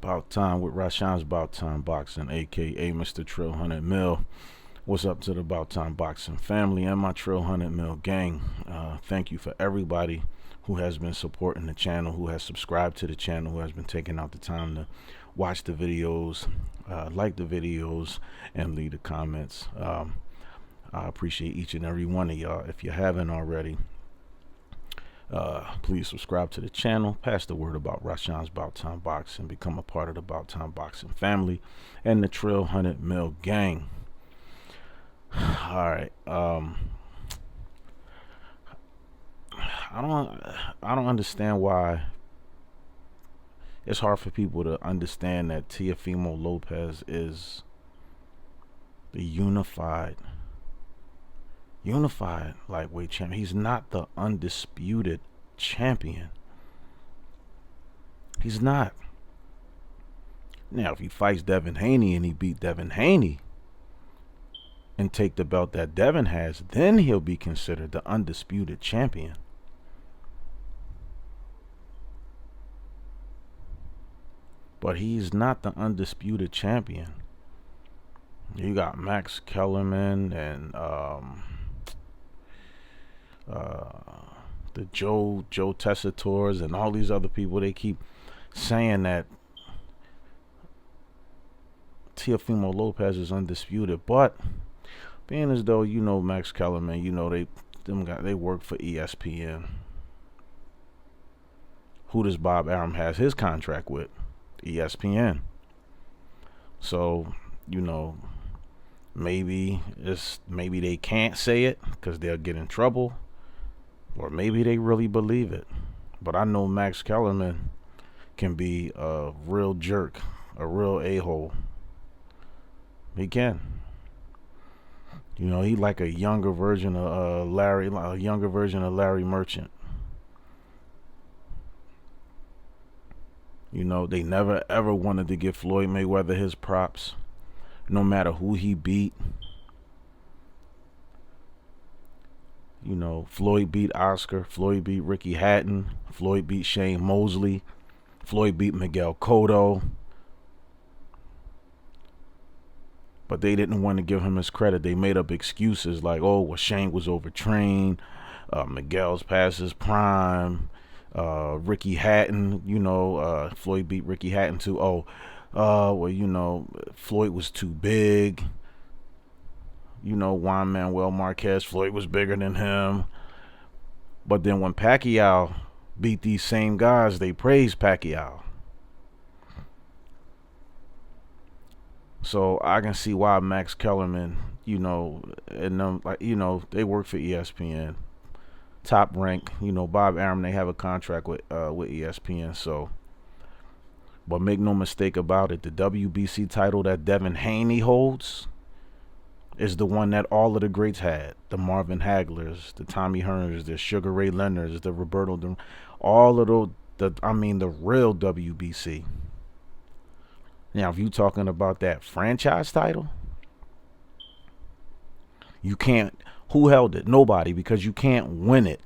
About time with Rashawn's About Time Boxing, aka Mr. Trill 100 Mil. What's up to the About Time Boxing family and my Trill 100 Mil gang? Thank you for everybody who has been supporting the channel, who has subscribed to the channel, who has been taking out the time to watch the videos, like the videos, and leave the comments. I appreciate each and every one of y'all. If you haven't already, please subscribe to the channel, pass the word about Rashawn's About Time Boxing, become a part of the About Time Boxing family and the Trill 100 Mil gang. All right. I don't understand why it's hard for people to understand that Teofimo Lopez is the unified lightweight champion. He's not the undisputed champion. He's not. Now, if he fights Devin Haney and he beat Devin Haney and take the belt that Devin has, then he'll be considered the undisputed champion. But he's not the undisputed champion. You got Max Kellerman and the Joe Tessitors and all these other people. They keep saying that Teofimo Lopez is undisputed, but being as though Max Kellerman, they work for ESPN. Who does Bob Arum has his contract with? ESPN. So maybe they can't say it because they'll get in trouble, or maybe they really believe it. But I know Max Kellerman can be a real jerk, a real a-hole. He can. He like a younger version of Larry Merchant. They never ever wanted to give Floyd Mayweather his props, no matter who he beat. Floyd beat Oscar, Floyd beat Ricky Hatton, Floyd beat Shane Mosley, Floyd beat Miguel Cotto. But they didn't want to give him his credit. They made up excuses like, oh, well, Shane was overtrained, Miguel's past his prime, Ricky Hatton, Floyd beat Ricky Hatton too. Floyd was too big. Juan Manuel Marquez, Floyd was bigger than him. But then when Pacquiao beat these same guys, they praised Pacquiao. So I can see why Max Kellerman, and them, they work for ESPN, top rank. Bob Arum, they have a contract with ESPN. So, but make no mistake about it, the WBC title that Devin Haney holds is the one that all of the greats had. The Marvin Haglers, the Tommy Hearns, the Sugar Ray Leonards, the Roberto, all of those. The real WBC. Now, if you're talking about that franchise title, you can't. Who held it? Nobody, because you can't win it.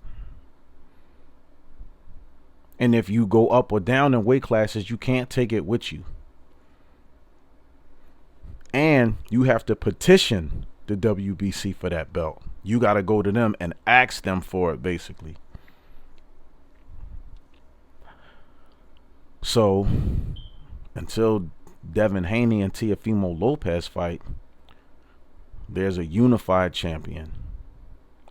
And if you go up or down in weight classes, you can't take it with you. And you have to petition the WBC for that belt. You got to go to them and ask them for it, basically. So, until Devin Haney and Teofimo Lopez fight, there's a unified champion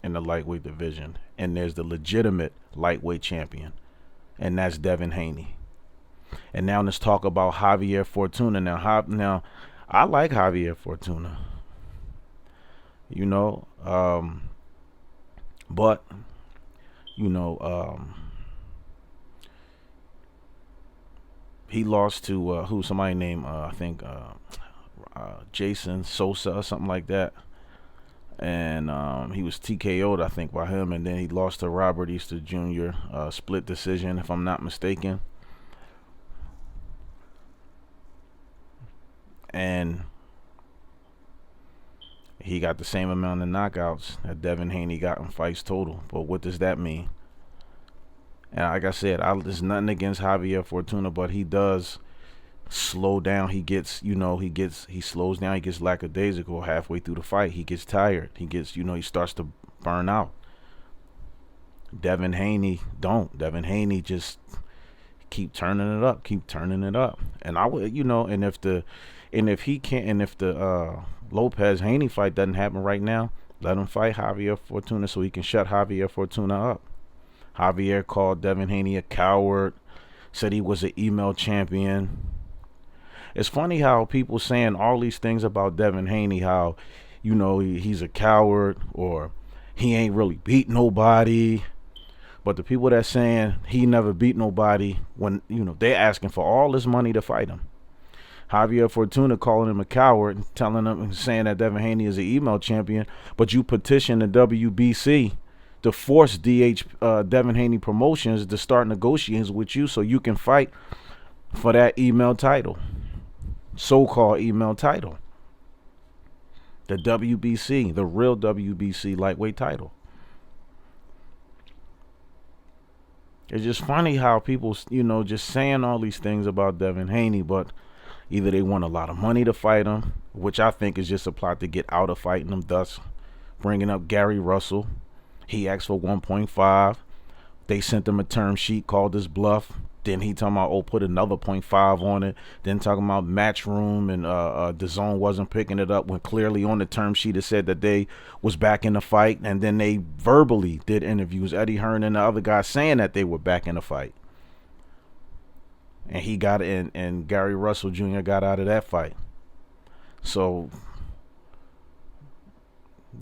in the lightweight division, and there's the legitimate lightweight champion, and that's Devin Haney. And now let's talk about Javier Fortuna. Now I like Javier Fortuna, but he lost to somebody named I think Jason Sosa or something like that, and he was TKO'd, I think, by him, and then he lost to Robert Easter Jr. Split decision, if I'm not mistaken. And he got the same amount of knockouts that Devin Haney got in fights total. But what does that mean? And like I said, there's nothing against Javier Fortuna, but he does slow down. He slows down. He gets lackadaisical halfway through the fight. He gets tired. He starts to burn out. Devin Haney don't. Devin Haney just keep turning it up, keep turning it up. And I would, and if the Lopez Haney fight doesn't happen right now, let him fight Javier Fortuna so he can shut Javier Fortuna up. Javier called Devin Haney a coward, said he was an email champion. It's funny how people saying all these things about Devin Haney, how, he's a coward or he ain't really beat nobody. But the people that saying he never beat nobody, when, they asking for all this money to fight him. Javier Fortuna calling him a coward, telling him, saying that Devin Haney is an email champion, but you petition the WBC to force Devin Haney Promotions to start negotiations with you so you can fight for that email title, so-called email title, the WBC, the real WBC lightweight title. It's just funny how people, just saying all these things about Devin Haney, but either they want a lot of money to fight him, which I think is just a plot to get out of fighting him, thus bringing up Gary Russell. He asked for 1.5. They sent him a term sheet, called his bluff. Then he talking about, put another 0.5 on it. Then talking about Matchroom and DAZN wasn't picking it up when clearly on the term sheet it said that they was back in the fight. And then they verbally did interviews, Eddie Hearn and the other guy, saying that they were back in the fight. And he got in, and Gary Russell Jr. got out of that fight. So,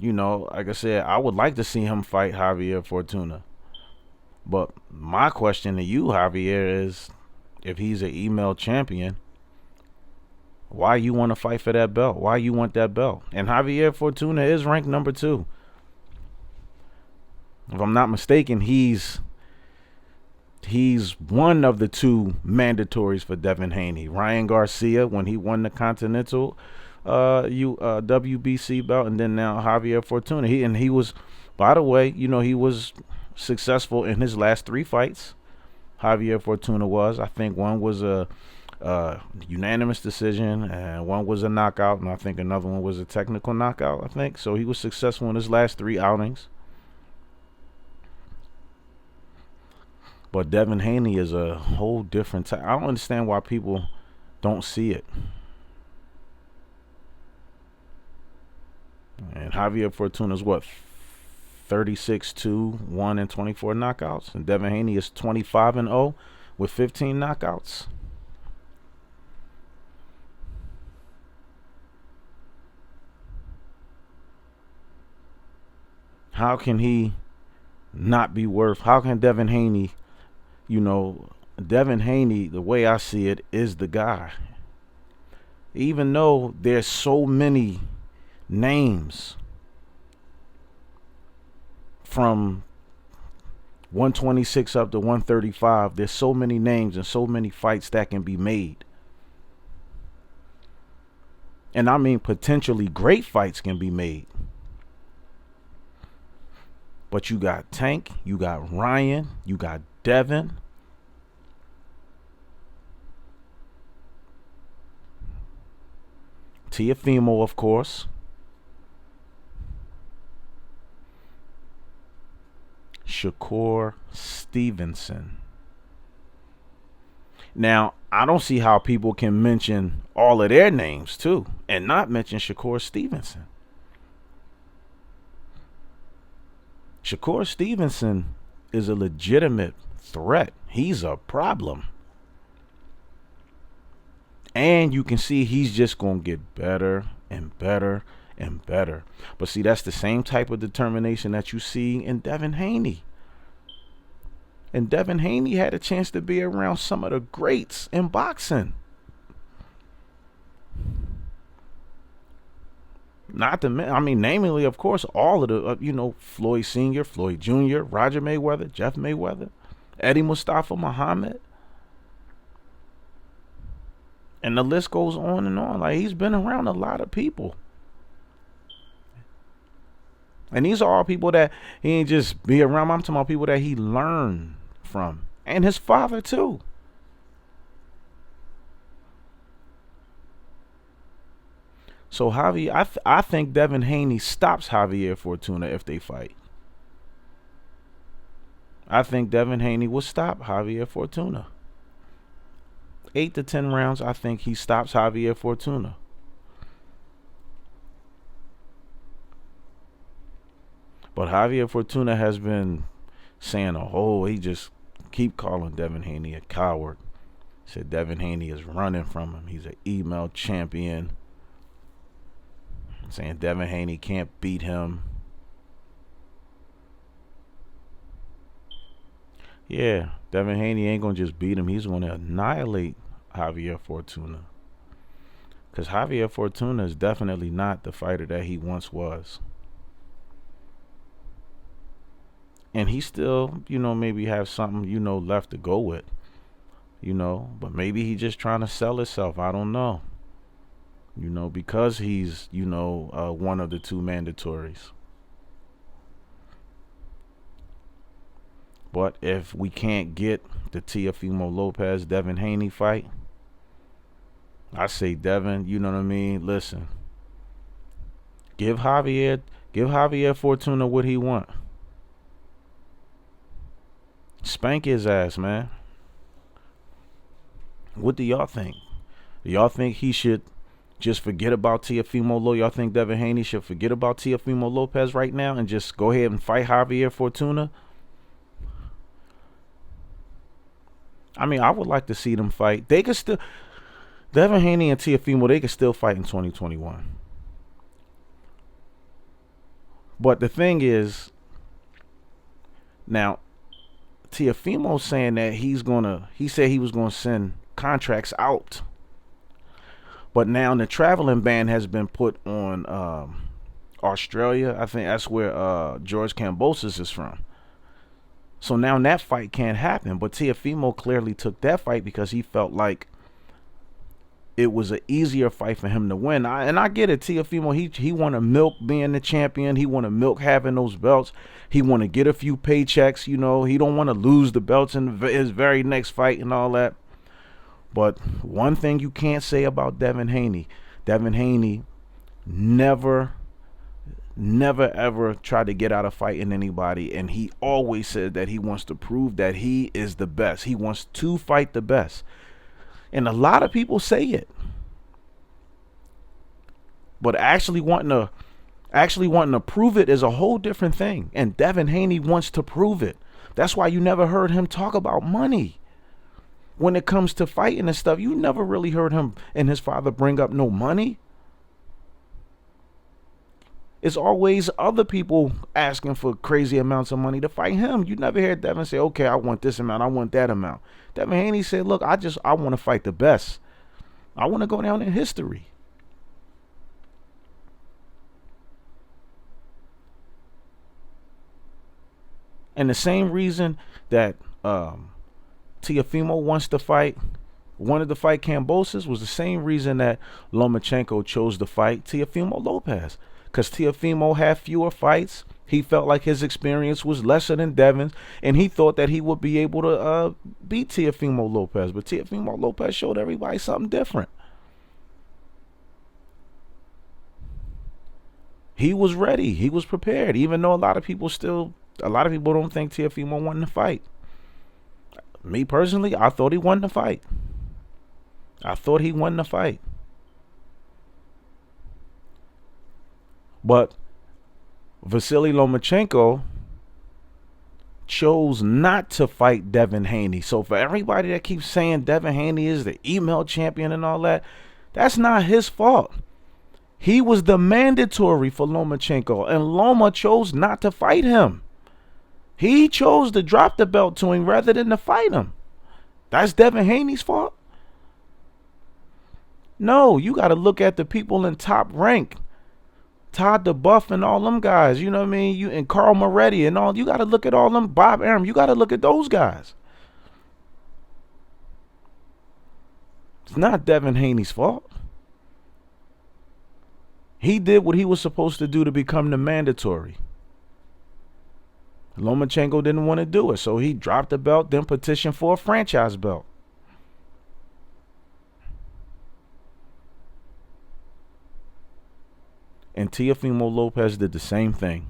like I said, I would like to see him fight Javier Fortuna. But my question to you, Javier, is if he's an email champion, why you want to fight for that belt? Why you want that belt? And Javier Fortuna is ranked number 2. If I'm not mistaken, he's one of the 2 mandatories for Devin Haney. Ryan Garcia, when he won the Continental WBC belt, and then now Javier Fortuna. He was, by the way, he was successful in his last 3 fights. Javier Fortuna was. I think one was a unanimous decision, and one was a knockout, and I think another one was a technical knockout, I think. So he was successful in his last 3 outings. But Devin Haney is a whole different type. I don't understand why people don't see it. And Javier Fortuna's what? 36-2, 1 and 24 knockouts. And Devin Haney is 25-0 with 15 knockouts. How can he not be worth? How can Devin Haney, Devin Haney, the way I see it, is the guy. Even though there's so many names from 126 up to 135, there's so many names and so many fights that can be made. And I mean, potentially great fights can be made. But you got Tank, you got Ryan, you got Devin. Teofimo, of course. Shakur Stevenson. Now, I don't see how people can mention all of their names too and not mention Shakur Stevenson. Shakur Stevenson is a legitimate threat. He's a problem. And you can see he's just going to get better and better and better. But see, that's the same type of determination that you see in Devin Haney. And Devin Haney had a chance to be around some of the greats in boxing. Namely, of course, all of the, Floyd Sr., Floyd Jr., Roger Mayweather, Jeff Mayweather, Eddie Mustafa Muhammad. And the list goes on and on. Like, he's been around a lot of people. And these are all people that he ain't just be around. I'm talking about people that he learned from. And his father, too. So Javier, I think Devin Haney stops Javier Fortuna if they fight. I think Devin Haney will stop Javier Fortuna. 8 to 10 rounds. I think he stops Javier Fortuna. But Javier Fortuna has been saying he just keep calling Devin Haney a coward. Said Devin Haney is running from him. He's an email champion. Saying Devin Haney can't beat him. Yeah, Devin Haney ain't going to just beat him. He's going to annihilate Javier Fortuna. Because Javier Fortuna is definitely not the fighter that he once was. And he still, maybe have something, left to go with. But maybe he just trying to sell himself. I don't know. Because he's, one of the two mandatories. But if we can't get the Teofimo Lopez Devin Haney fight, I say Devin, you know what I mean? Listen. Give Javier Fortuna what he want. Spank his ass, man. What do y'all think? Do y'all think he should just forget about Teofimo Lopez? Y'all think Devin Haney should forget about Teofimo Lopez right now and just go ahead and fight Javier Fortuna? I mean, I would like to see them fight. They could still, Devin Haney and Teofimo, they could still fight in 2021. But the thing is, now, Teofimo saying that he said he was gonna send contracts out. But now the traveling ban has been put on Australia. I think that's where George Kambosos is from. So now that fight can't happen. But Teofimo clearly took that fight because he felt like it was an easier fight for him to win. And I get it. Teofimo, he want to milk being the champion. He want to milk having those belts. He want to get a few paychecks. He don't want to lose the belts in his very next fight and all that. But one thing you can't say about Devin Haney never ever tried to get out of fighting anybody, and he always said that he wants to prove that he is the best. He wants to fight the best. And a lot of people say it. But actually wanting to prove it is a whole different thing. And Devin Haney wants to prove it. That's why you never heard him talk about money. When it comes to fighting and stuff, you never really heard him and his father bring up no money. It's always other people asking for crazy amounts of money to fight him. You never hear Devin say, okay, I want this amount, I want that amount. Devin Haney said, look, I want to fight the best. I want to go down in history. And the same reason that Teofimo wanted to fight Kambosos was the same reason that Lomachenko chose to fight Teofimo Lopez. Because Teofimo had fewer fights. He felt like his experience was lesser than Devin's, and he thought that he would be able to beat Teofimo Lopez. But Teofimo Lopez showed everybody something different. He was ready. He was prepared, even though a lot of people don't think Teofimo won the fight. Me personally, I thought he won the fight. But Vasily Lomachenko chose not to fight Devin Haney. So for everybody that keeps saying Devin Haney is the email champion and all that, that's not his fault. He was the mandatory for Lomachenko, and Loma chose not to fight him. He chose to drop the belt to him rather than to fight him. That's Devin Haney's fault? No, you got to look at the people in Top Rank. Todd DeBuff and all them guys, you know what I mean? And Carl Moretti and all. You got to look at all them. Bob Arum. You got to look at those guys. It's not Devin Haney's fault. He did what he was supposed to do to become the mandatory. Lomachenko didn't want to do it, so he dropped the belt, then petitioned for a franchise belt. And Teofimo Lopez did the same thing.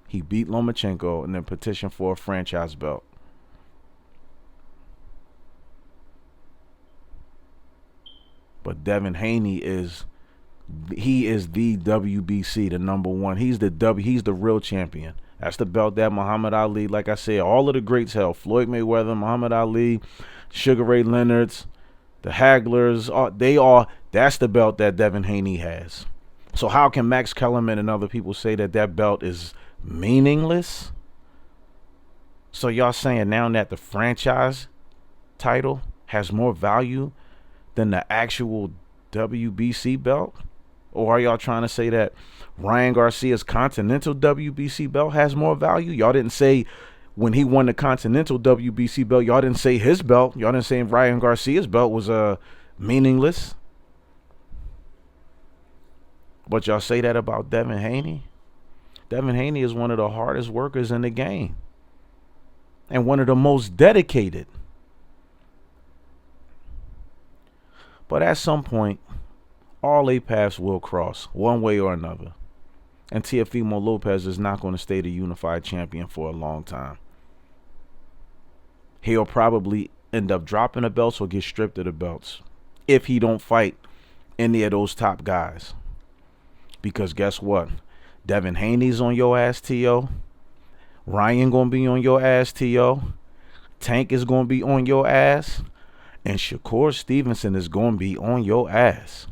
He beat Lomachenko and then petitioned for a franchise belt. But Devin Haney is the WBC, the #1. He's the real champion. That's the belt that Muhammad Ali, like I said, all of the greats held. Floyd Mayweather, Muhammad Ali, Sugar Ray Leonard's, the Hagglers, that's the belt that Devin Haney has. So how can Max Kellerman and other people say that belt is meaningless? So y'all saying now that the franchise title has more value than the actual WBC belt? Or are y'all trying to say that Ryan Garcia's Continental WBC belt has more value? Y'all didn't say when he won the Continental WBC belt, y'all didn't say his belt. Y'all didn't say Ryan Garcia's belt was meaningless. But y'all say that about Devin Haney? Devin Haney is one of the hardest workers in the game. And one of the most dedicated. But at some point, all eight paths will cross, one way or another. And Teofimo Lopez is not going to stay the unified champion for a long time. He'll probably end up dropping the belts or get stripped of the belts if he don't fight any of those top guys. Because guess what? Devin Haney's on your ass, T.O. Ryan going to be on your ass, T.O. Tank is going to be on your ass. And Shakur Stevenson is going to be on your ass.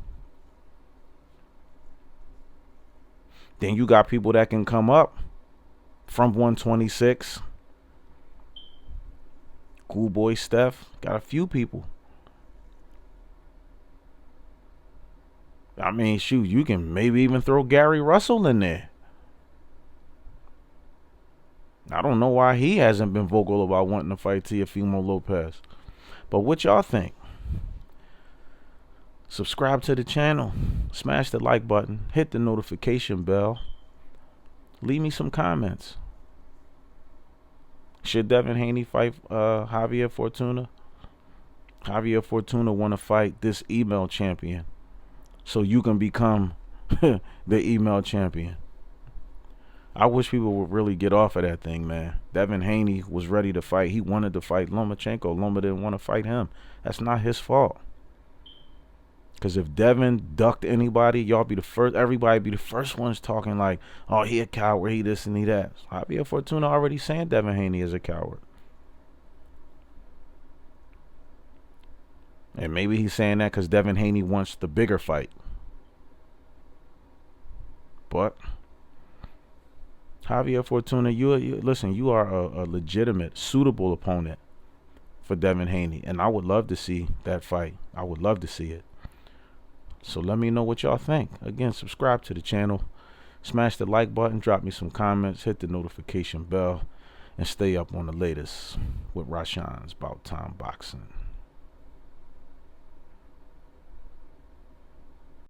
Then you got people that can come up from 126. Cool Boy Steph. Got a few people. I mean, shoot, you can maybe even throw Gary Russell in there. I don't know why he hasn't been vocal about wanting to fight Teofimo Lopez. But what y'all think? Subscribe to the channel. Smash the like button. Hit the notification bell. Leave me some comments. Should Devin Haney fight Javier Fortuna? Javier Fortuna want to fight this email champion. So you can become the email champion. I wish people would really get off of that thing, man. Devin Haney was ready to fight. He wanted to fight Lomachenko. Loma didn't want to fight him. That's not his fault. Because if Devin ducked anybody, y'all be the first. Everybody be the first ones talking like, oh, he a coward, he this and he that. Javier Fortuna already saying Devin Haney is a coward. And maybe he's saying that because Devin Haney wants the bigger fight. But Javier Fortuna, listen, you are a legitimate, suitable opponent for Devin Haney. And I would love to see that fight. I would love to see it. So let me know what y'all think. Again, subscribe to the channel. Smash the like button. Drop me some comments. Hit the notification bell. And stay up on the latest with Rashawn's About Time Boxing.